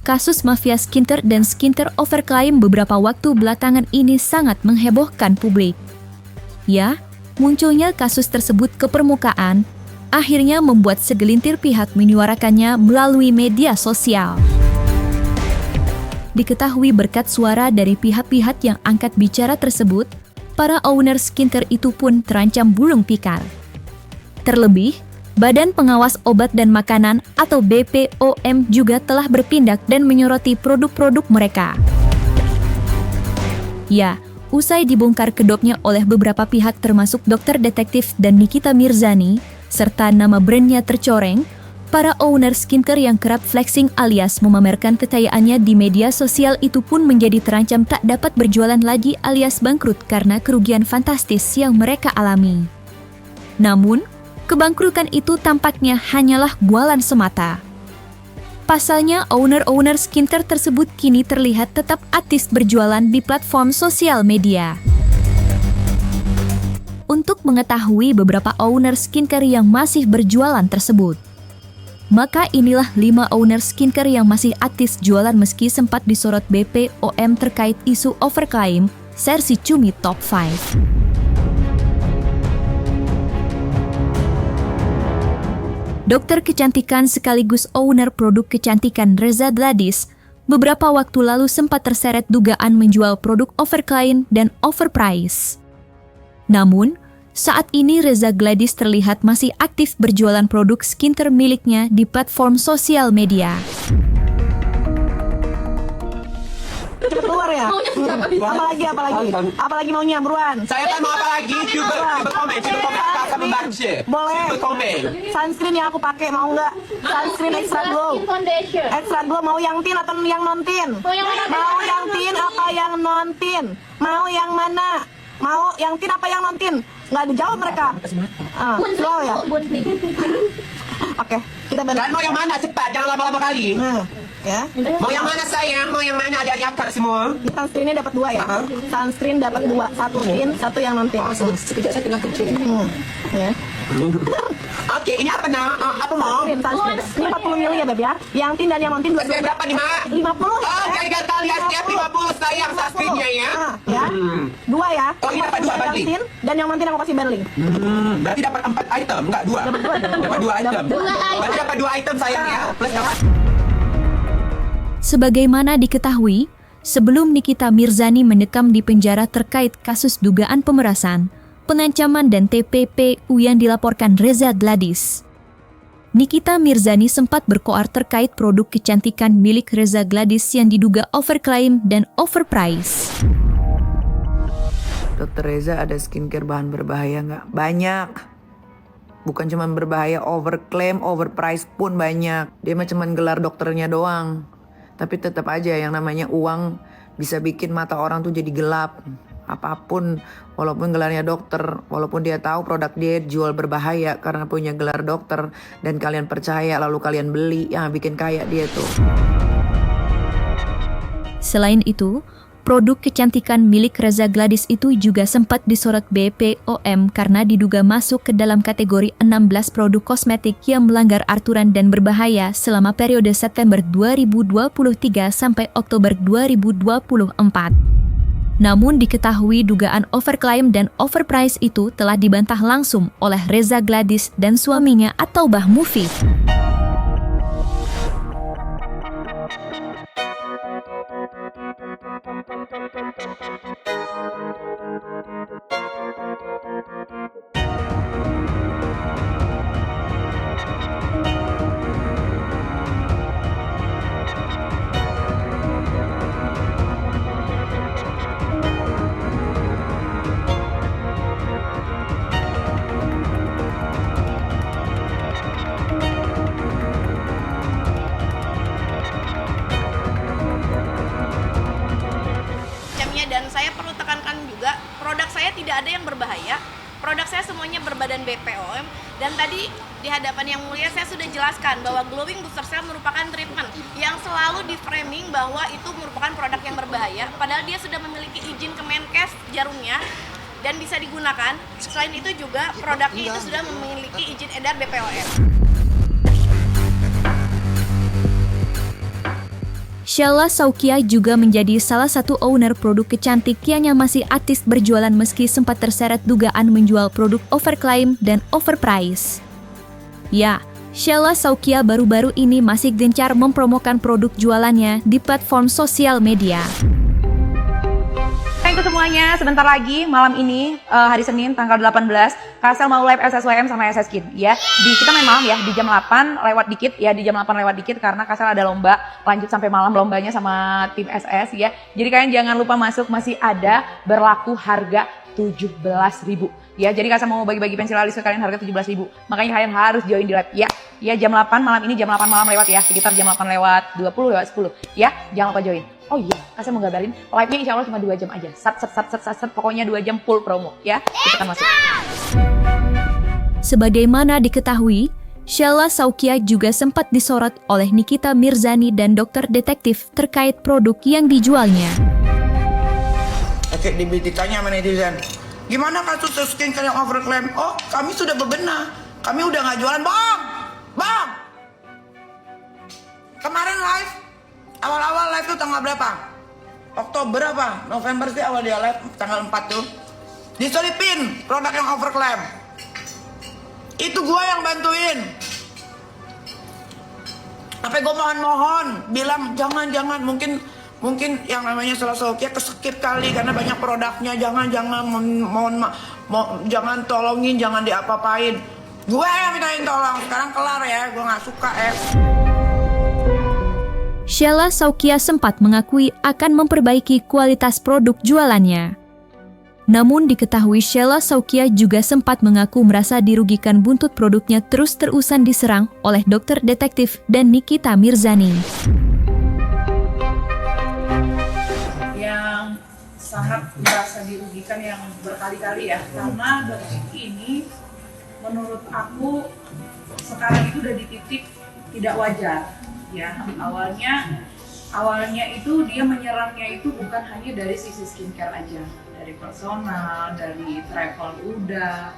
kasus mafia skincare dan skincare overclaim beberapa waktu belakangan ini sangat menghebohkan publik. Ya, munculnya kasus tersebut ke permukaan akhirnya membuat segelintir pihak menyuarakannya melalui media sosial. Diketahui berkat suara dari pihak-pihak yang angkat bicara tersebut, para owner skincare itu pun terancam gulung tikar. Terlebih, Badan Pengawas Obat dan Makanan atau BPOM juga telah bertindak dan menyoroti produk-produk mereka. Ya, usai dibongkar kedoknya oleh beberapa pihak termasuk Dokter Detektif dan Nikita Mirzani, serta nama brandnya tercoreng, para owner skincare yang kerap flexing alias memamerkan kekayaannya di media sosial itu pun menjadi terancam tak dapat berjualan lagi alias bangkrut karena kerugian fantastis yang mereka alami. Namun, kebangkrutan itu tampaknya hanyalah bualan semata. Pasalnya, owner-owner skincare tersebut kini terlihat tetap aktif berjualan di platform sosial media. Untuk mengetahui beberapa owner skincare yang masih berjualan tersebut, maka inilah 5 owner skincare yang masih aktif jualan meski sempat disorot BPOM terkait isu overclaim, sersi Cumi Top 5. Dokter kecantikan sekaligus owner produk kecantikan Reza Gladys beberapa waktu lalu sempat terseret dugaan menjual produk overclaim dan overprice. Namun, saat ini Reza Gladys terlihat masih aktif berjualan produk skincare miliknya di platform sosial media. Cepet keluar ya? Apalagi maunya buruan. Saya kan mau apa lagi? Coba komen kakak membaca. Boleh. Coba komen. Sunscreen yang aku pakai mau nggak? Sunscreen extra glow. Extra glow mau yang tin atau yang non tin? Mau yang tin apa yang non tin? Mau yang mana? Mau yang tin apa yang non tin? Nggak dijawab mereka. Slow ya. Oke, kita Dan balik. mau yang mana cepat? Jangan lama-lama kali. Ya. Mau yang mana sayang? Mau yang mana ada nyakar semua? Sunscreennya dapat 2 ya? Sunscreen dapat 2, 1 tin, 1 yang non tin. Sekejap saya tengah kecil. Ya. Oke, ini apa nak? Apa mau? Sunscreen. Ini 40 ml ya, Beb ya. Yang tin dan yang non tin Saya berapa nih, Mak? 50. Oh, gagal lihat setiap 50 sayang sunscreennya ya. Ya. 2 ya. Oh, ini dapat 2 yang balik. tin dan yang non tin aku kasih Berling. Berarti dapat 4 item, enggak 2. Dapat 2. Dapat 2 item. Berarti dapat 2 item sayang ya. Plus dapat. Sebagaimana diketahui, sebelum Nikita Mirzani mendekam di penjara terkait kasus dugaan pemerasan, pengancaman dan TPPU yang dilaporkan Reza Gladys, Nikita Mirzani sempat berkoar terkait produk kecantikan milik Reza Gladys yang diduga overclaim dan overprice. Dokter Reza ada skincare bahan berbahaya nggak? Banyak. Bukan cuma berbahaya, overclaim, overprice pun banyak. Dia mah cuma gelar dokternya doang. Tapi tetap aja yang namanya uang bisa bikin mata orang tuh jadi gelap. Apapun, walaupun gelarnya dokter, walaupun dia tahu produk dia jual berbahaya karena punya gelar dokter dan kalian percaya lalu kalian beli, yang bikin kaya dia tuh. Selain itu, produk kecantikan milik Reza Gladys itu juga sempat disorot BPOM karena diduga masuk ke dalam kategori 16 produk kosmetik yang melanggar aturan dan berbahaya selama periode September 2023 sampai Oktober 2024. Namun diketahui dugaan overclaim dan overprice itu telah dibantah langsung oleh Reza Gladys dan suaminya atau Bah Mufid. Dan saya perlu tekankan juga, produk saya tidak ada yang berbahaya. Produk saya semuanya berbadan BPOM. Dan tadi di hadapan yang mulia saya sudah jelaskan bahwa glowing booster cell merupakan treatment yang selalu di framing bahwa itu merupakan produk yang berbahaya. Padahal dia sudah memiliki izin Kemenkes jarumnya dan bisa digunakan. Selain itu juga produknya itu sudah memiliki izin edar BPOM. Sheila Saukia juga menjadi salah satu owner produk kecantikan yang masih aktif berjualan meski sempat terseret dugaan menjual produk overclaim dan overprice. Ya, Sheila Saukia baru-baru ini masih gencar mempromokan produk jualannya di platform sosial media. Thank you semuanya, sebentar lagi malam ini hari Senin tanggal 18 Kasel mau live SSWM sama SS Skin ya. Kita main malam ya di jam 8 lewat dikit ya, di jam 8 lewat dikit karena Kasel ada lomba lanjut sampai malam lombanya sama tim SS ya. Jadi kalian jangan lupa masuk, masih ada berlaku harga 17.000 ya. Jadi Kasel mau bagi-bagi pensil alis ke kalian harga 17.000. Makanya kalian harus join di live ya. Ya jam 8 malam ini, jam 8 malam lewat ya, sekitar jam 8 lewat 20 lewat 10 ya. Jangan lupa join. Oh iya, Kasih mau ngabarin, live-nya insya Allah cuma 2 jam aja. Pokoknya 2 jam full promo ya. Kita masuk. Sebagaimana diketahui, Sheila Saukia juga sempat disorot oleh Nikita Mirzani dan dokter detektif terkait produk yang dijualnya. Oke, ditanya sama netizen, gimana kasus skincare yang overclaim? Oh, kami sudah bebenah, kami udah nggak jualan, bang. Kemarin live, awal-awal live tuh tanggal berapa? Oktober apa? November sih awal dia live, tanggal 4 tuh. Diselipin produk yang overclaim. Itu gua yang bantuin. Sampai gua mohon-mohon, bilang jangan, mungkin yang namanya Sheila Saukia keskip kali karena banyak produknya. Jangan, jangan tolongin, jangan diapa-apain. Gue yang mintain tolong, sekarang kelar ya, gue nggak suka Sheila Saukia sempat mengakui akan memperbaiki kualitas produk jualannya. Namun diketahui Sheila Saukia juga sempat mengaku merasa dirugikan buntut produknya terus-terusan diserang oleh dokter detektif dan Nikita Mirzani. Yang sangat merasa dirugikan yang berkali-kali ya, karena detik ini menurut aku sekarang itu udah di titik tidak wajar ya. Awalnya itu dia menyerangnya itu bukan hanya dari sisi skincare aja, dari personal, dari travel udah,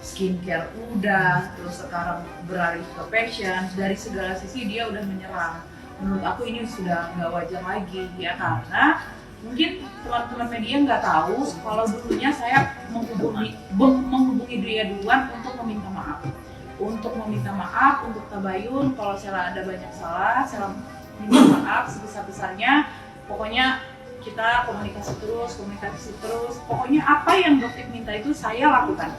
skincare udah, terus sekarang beralih ke fashion. Dari segala sisi dia udah menyerang. Menurut aku ini sudah nggak wajar lagi ya, karena mungkin teman-teman media nggak tahu kalau dulunya saya menghubungi dia duluan untuk meminta maaf, untuk tabayun kalau saya ada banyak salah, saya minta maaf sebesar-besarnya. Pokoknya kita komunikasi terus, pokoknya apa yang dokter minta itu saya lakukan.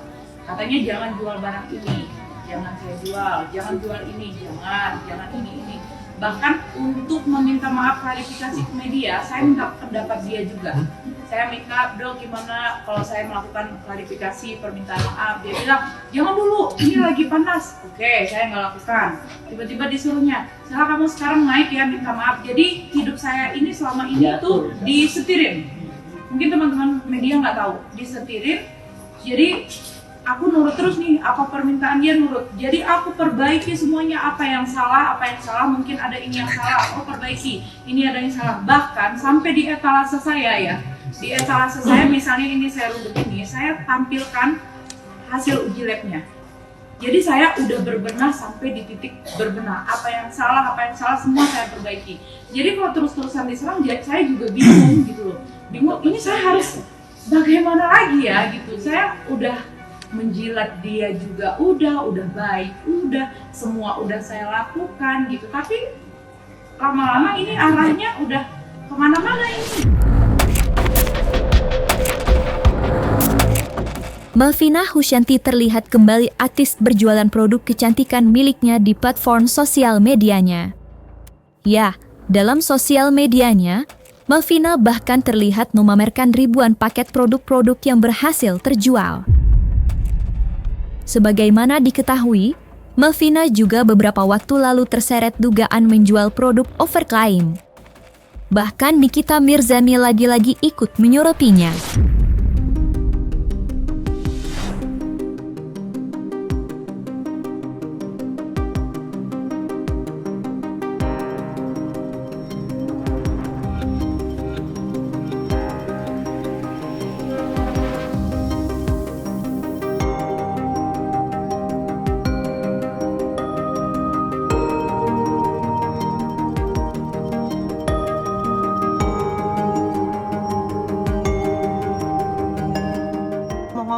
Katanya jangan jual barang ini, jangan saya jual, jangan jual ini, jangan ini. Bahkan untuk meminta maaf klarifikasi ke media, saya minta pendapat dia juga. Saya minta, Dok, gimana kalau saya melakukan klarifikasi permintaan maaf? Dia bilang, jangan dulu, ini lagi panas. Oke, saya nggak lakukan. Tiba-tiba disuruhnya, Sheila kamu sekarang naik ya, minta maaf. Jadi hidup saya ini selama ini tuh disetirin. Mungkin teman-teman media nggak tahu, disetirin. Jadi aku nurut terus nih, apa permintaan dia nurut. Jadi aku perbaiki semuanya, apa yang salah, mungkin ada ini yang salah, aku perbaiki. Ini ada yang salah. Bahkan sampai di etalase saya ya. Di etalase saya misalnya ini saya rubuk ini, saya tampilkan hasil uji labnya. Jadi saya udah berbenah sampai di titik berbenah. Apa yang salah semua saya perbaiki. Jadi kalau terus-terusan diserang, saya juga bingung gitu loh. Bingung, ini saya harus bagaimana lagi ya gitu. Saya udah menjilat dia juga udah baik, semua udah saya lakukan gitu. Tapi lama-lama ini arahnya udah kemana-mana ini. Malvina Husyanti terlihat kembali aktif berjualan produk kecantikan miliknya di platform sosial medianya. Ya, dalam sosial medianya, Malvina bahkan terlihat memamerkan ribuan paket produk-produk yang berhasil terjual. Sebagaimana diketahui, Malvina juga beberapa waktu lalu terseret dugaan menjual produk overclaim. Bahkan Nikita Mirzani lagi-lagi ikut menyorotinya.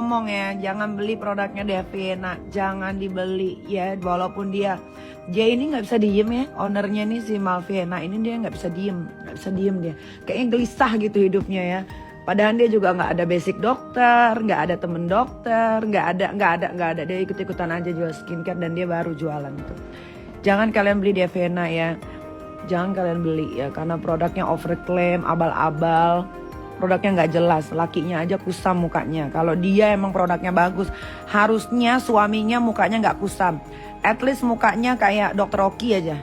ngomong ya, jangan beli produknya Davena, jangan dibeli ya, walaupun dia ini nggak bisa diem ya, ownernya nih si Malvena ini dia nggak bisa diem dia, kayaknya gelisah gitu hidupnya ya. Padahal dia juga nggak ada basic dokter, nggak ada temen dokter, nggak ada, dia ikut-ikutan aja jual skincare dan dia baru jualan itu. Jangan kalian beli Davena ya, jangan kalian beli ya, karena produknya overclaim, abal-abal. Produknya nggak jelas, lakinya aja kusam mukanya. Kalau dia emang produknya bagus, harusnya suaminya mukanya nggak kusam. At least mukanya kayak Dr. Oki aja.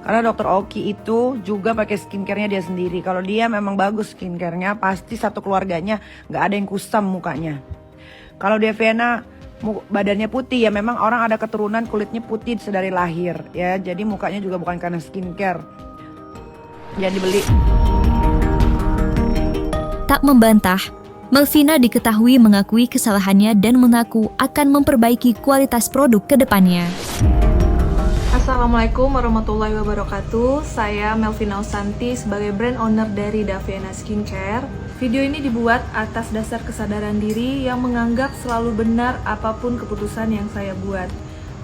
Karena Dr. Oki itu juga pakai skincare-nya dia sendiri. Kalau dia memang bagus skincare-nya, pasti satu keluarganya nggak ada yang kusam mukanya. Kalau Davena badannya putih ya, memang orang ada keturunan kulitnya putih sedari lahir ya. Jadi mukanya juga bukan karena skincare. Jangan dibeli. Tak membantah, Malvina diketahui mengakui kesalahannya dan mengaku akan memperbaiki kualitas produk ke depannya. Assalamualaikum warahmatullahi wabarakatuh. Saya Melvina Osanti sebagai brand owner dari Davena Skincare. Video ini dibuat atas dasar kesadaran diri yang menganggap selalu benar apapun keputusan yang saya buat.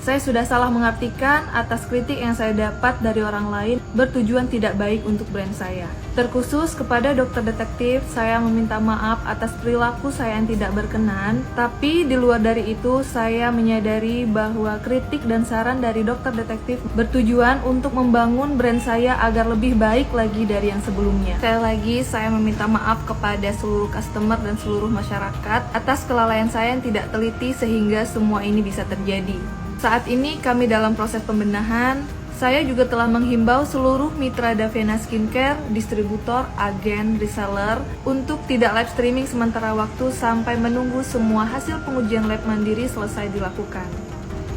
Saya sudah salah mengartikan atas kritik yang saya dapat dari orang lain bertujuan tidak baik untuk brand saya. Terkhusus kepada dokter detektif, saya meminta maaf atas perilaku saya yang tidak berkenan. Tapi di luar dari itu, saya menyadari bahwa kritik dan saran dari dokter detektif bertujuan untuk membangun brand saya agar lebih baik lagi dari yang sebelumnya. Sekali lagi, saya meminta maaf kepada seluruh customer dan seluruh masyarakat atas kelalaian saya yang tidak teliti sehingga semua ini bisa terjadi. Saat ini kami dalam proses pembenahan. Saya juga telah menghimbau seluruh mitra Davena Skincare, distributor, agen, reseller untuk tidak live streaming sementara waktu sampai menunggu semua hasil pengujian lab mandiri selesai dilakukan.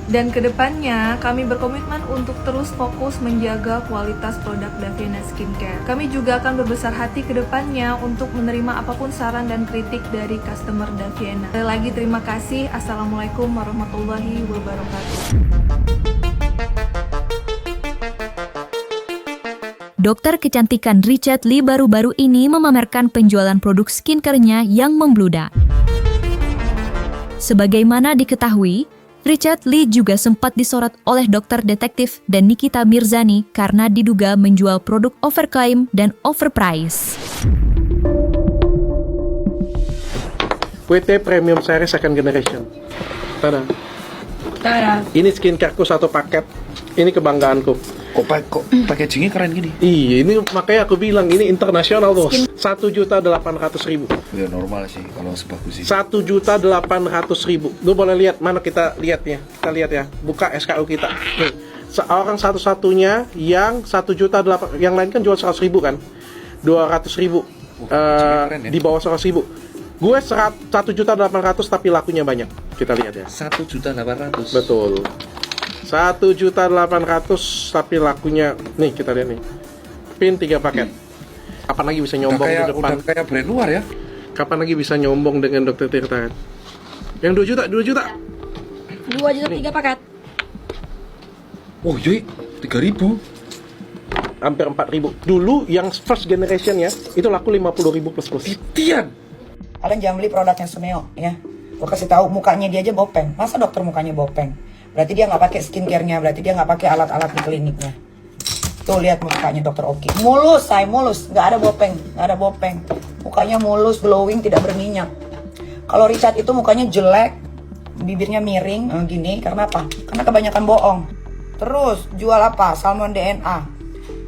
Dan kedepannya kami berkomitmen untuk terus fokus menjaga kualitas produk Davena Skincare. Kami juga akan berbesar hati kedepannya untuk menerima apapun saran dan kritik dari customer Davena. Sekali lagi terima kasih. Assalamualaikum warahmatullahi wabarakatuh. Dokter kecantikan Richard Lee baru-baru ini memamerkan penjualan produk skincare-nya yang membludak. Sebagaimana diketahui, Richard Lee juga sempat disorot oleh dokter detektif dan Nikita Mirzani karena diduga menjual produk overclaim dan overprice. WT Premium Series Second Generation. Tada. Ini skincareku satu paket. Ini kebanggaanku. Kok packagingnya keren gini? Iya, ini makanya aku bilang ini internasional bos. 1.800.000. Ya normal sih kalau sebagus sih. 1.800.000. Lu boleh lihat, mana kita lihat ya. Kita lihat ya. Buka SKU kita. Nih, seorang satu-satunya yang 1.800.000, yang lain kan jual 100.000 kan. 200.000. Keren, ya? Di bawah 100.000. Gue 1.800.000 tapi lakunya banyak. Kita lihat ya. 1.800.000. Betul. 1.800.000 tapi lakunya nih, kita lihat nih. Pin 3 paket. Kapan lagi bisa nyombong di depan? Udah kayak brand luar ya. Kapan lagi bisa nyombong dengan Dokter Tirta? Yang 2 juta. 2 juta 3 paket. Oh yoi, 3.000. Hampir 4.000. Dulu yang first generation ya, itu laku 50.000 plus. Tian. Kalian jangan beli produknya Suneo ya. Gue kasih tahu mukanya dia aja bopeng. Masa dokter mukanya bopeng? Berarti dia nggak pakai skincare-nya, berarti dia nggak pakai alat-alat di kliniknya. Tuh lihat mukanya dokter Oki. Mulus, nggak ada bopeng. Mukanya mulus, glowing, tidak berminyak. Kalau Richard itu mukanya jelek, bibirnya miring, gini. Karena apa? Karena kebanyakan bohong. Terus jual apa? Salmon DNA.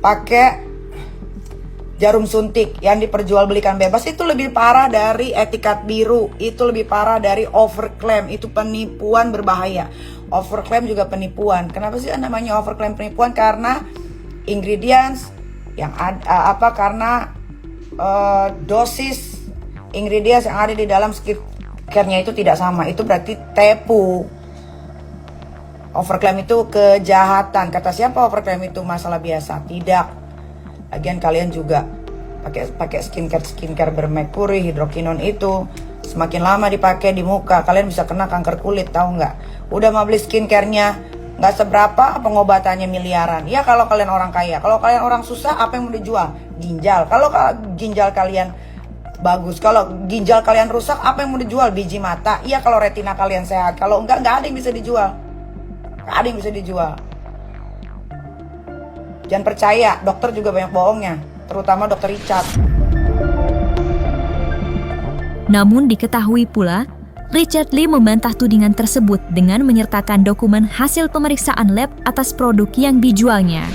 Pakai jarum suntik yang diperjualbelikan bebas, itu lebih parah dari etikat biru, itu lebih parah dari overclaim, itu penipuan berbahaya. Overclaim juga penipuan. Kenapa sih namanya overclaim penipuan? Karena ingredients yang ada karena dosis ingredients yang ada di dalam skincare-nya itu tidak sama. Itu berarti tepu. Overclaim itu kejahatan. Kata siapa overclaim itu masalah biasa? Tidak. Lagian kalian juga pakai skincare bermerkuri, hidrokinon itu semakin lama dipakai di muka kalian bisa kena kanker kulit, tahu nggak? Udah mau beli skincare-nya nggak seberapa, pengobatannya miliaran. Ya kalau kalian orang kaya. Kalau kalian orang susah, apa yang mau dijual? Ginjal. Kalau ginjal kalian bagus. Kalau ginjal kalian rusak, apa yang mau dijual? Biji mata. Iya kalau retina kalian sehat. Kalau enggak ada yang bisa dijual. Nggak ada yang bisa dijual. Jangan percaya, dokter juga banyak bohongnya. Terutama dokter Richard. Namun diketahui pula, Richard Lee membantah tudingan tersebut dengan menyertakan dokumen hasil pemeriksaan lab atas produk yang dijualnya.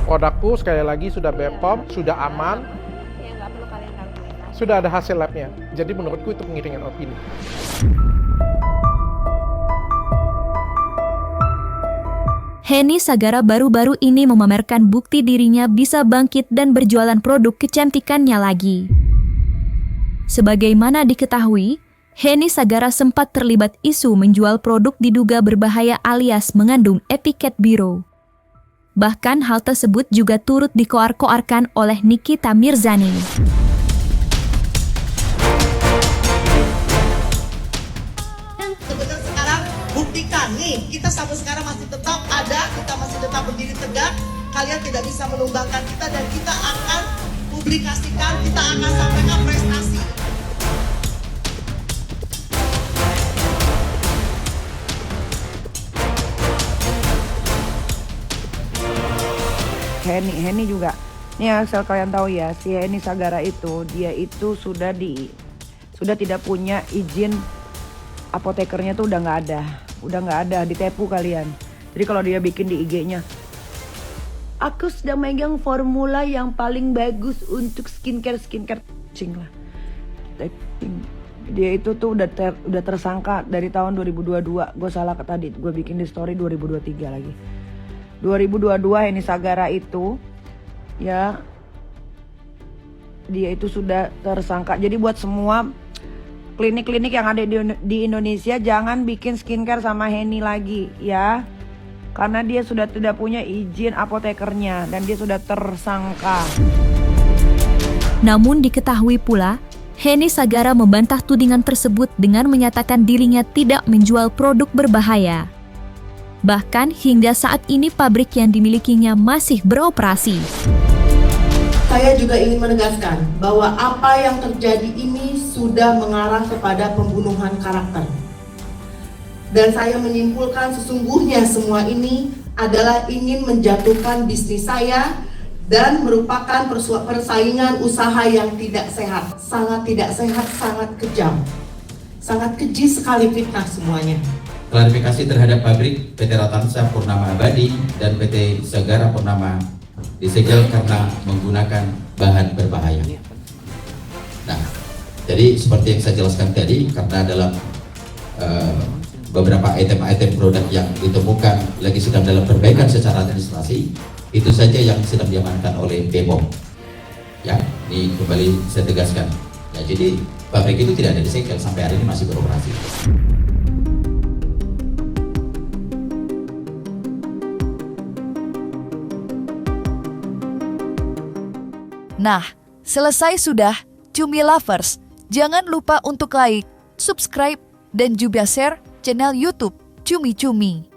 Produkku sekali lagi sudah BPOM, sudah aman, sudah ada hasil labnya. Jadi menurutku itu pengiringan opini. Henny Sagara baru-baru ini memamerkan bukti dirinya bisa bangkit dan berjualan produk kecantikannya lagi. Sebagaimana diketahui, Henny Sagara sempat terlibat isu menjual produk diduga berbahaya alias mengandung etiket biru. Bahkan hal tersebut juga turut dikoar-koarkan oleh Nikita Mirzani. Sebenarnya sekarang buktikan nih, kita sampai sekarang masih tetap ada, kita masih tetap berdiri tegak. Kalian tidak bisa menumbangkan kita dan kita akan publikasikan, kita akan sampaikan prestasi. Henny juga. Nih asal kalian tahu ya, si Henny Sagara itu dia itu sudah tidak punya izin apotekernya tuh udah nggak ada, ditepu kalian. Jadi kalau dia bikin di IG-nya, aku sudah megang formula yang paling bagus untuk skincare, cing lah. Dia itu tuh udah tersangka dari tahun 2022. Gue salah tadi, gue bikin di story 2023 lagi. 2022 Henny Sagara itu ya dia itu sudah tersangka. Jadi buat semua klinik-klinik yang ada di Indonesia jangan bikin skincare sama Henny lagi ya. Karena dia sudah tidak punya izin apotekernya dan dia sudah tersangka. Namun diketahui pula, Henny Sagara membantah tudingan tersebut dengan menyatakan dirinya tidak menjual produk berbahaya. Bahkan hingga saat ini pabrik yang dimilikinya masih beroperasi. Saya juga ingin menegaskan bahwa apa yang terjadi ini sudah mengarah kepada pembunuhan karakter. Dan saya menyimpulkan sesungguhnya semua ini adalah ingin menjatuhkan bisnis saya dan merupakan persaingan usaha yang tidak sehat. Sangat tidak sehat, sangat kejam. Sangat keji sekali fitnah semuanya. Klarifikasi terhadap pabrik PT Ratansa Purnama Abadi dan PT Sagara Purnama disegel karena menggunakan bahan berbahaya. Nah, jadi seperti yang saya jelaskan tadi, karena dalam beberapa item-item produk yang ditemukan lagi sedang dalam perbaikan secara administrasi, itu saja yang sedang diamankan oleh BPOM. Ya, ini kembali saya tegaskan. Ya, jadi pabrik itu tidak ada disegel, sampai hari ini masih beroperasi. Nah, selesai sudah, Cumi Lovers. Jangan lupa untuk like, subscribe, dan juga share channel YouTube Cumi Cumi.